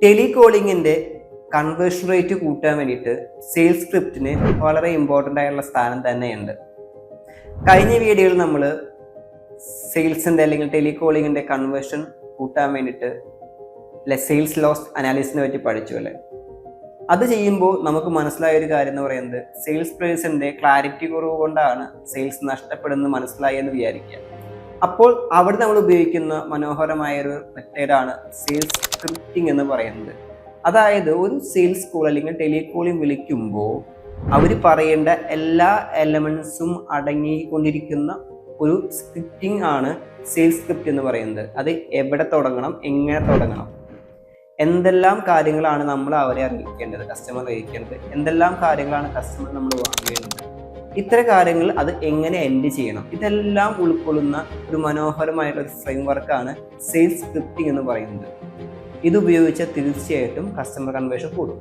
ടെലികോളിങ്ങിന്റെ conversion rate കൂട്ടാൻ വേണ്ടിയിട്ട് sales സ്ക്രിപ്റ്റിന് വളരെ ഇമ്പോർട്ടൻ്റ് ആയിട്ടുള്ള സ്ഥാനം തന്നെയുണ്ട്. കഴിഞ്ഞ വീഡിയോയിൽ നമ്മൾ സെയിൽസിൻ്റെ അല്ലെങ്കിൽ ടെലികോളിങ്ങിന്റെ കൺവേർഷൻ കൂട്ടാൻ വേണ്ടിയിട്ട് സെയിൽസ് ലോസ് അനാലിസിസിനെ പറ്റി പഠിച്ചു അല്ലേ. അത് ചെയ്യുമ്പോൾ നമുക്ക് മനസ്സിലായ ഒരു കാര്യം എന്ന് പറയുന്നത് സെയിൽസ് പേഴ്സന്റെ ക്ലാരിറ്റി കുറവ് കൊണ്ടാണ് സെയിൽസ് നഷ്ടപ്പെടുന്നത് മനസ്സിലായി എന്ന് വിചാരിക്കുക. അപ്പോൾ അവിടെ നമ്മൾ ഉപയോഗിക്കുന്ന മനോഹരമായ ഒരു മെത്തേഡാണ് സെയിൽസ് സ്ക്രിപ്റ്റിംഗ് എന്ന് പറയുന്നത്. അതായത് ഒരു സെയിൽസ് കോൾ അല്ലെങ്കിൽ ടെലികോളിംഗ് വിളിക്കുമ്പോൾ അവർ പറയേണ്ട എല്ലാ എലമെന്റ്സും അടങ്ങിക്കൊണ്ടിരിക്കുന്ന ഒരു സ്ക്രിപ്റ്റിംഗ് ആണ് സെയിൽസ് സ്ക്രിപ്റ്റ് എന്ന് പറയുന്നത്. അത് എവിടെ തുടങ്ങണം, എങ്ങനെ തുടങ്ങണം, എന്തെല്ലാം കാര്യങ്ങളാണ് നമ്മൾ അവരെ അറിയിക്കേണ്ടത്, കസ്റ്റമർ അറിയിക്കേണ്ടത്, എന്തെല്ലാം കാര്യങ്ങളാണ് കസ്റ്റമർ നമ്മൾ വാങ്ങേണ്ടത്, ഇത്തരം കാര്യങ്ങൾ അത് എങ്ങനെ എൻഡ് ചെയ്യണം, ഇതെല്ലാം ഉൾക്കൊള്ളുന്ന ഒരു മനോഹരമായിട്ടുള്ള ഒരു ഫ്രെയിം വർക്കാണ് സെയിൽസ് സ്ക്രിപ്റ്റിംഗ് എന്ന് പറയുന്നത്. ഇത് ഉപയോഗിച്ചാൽ തീർച്ചയായിട്ടും കസ്റ്റമർ കൺവേർഷൻ കൂടും.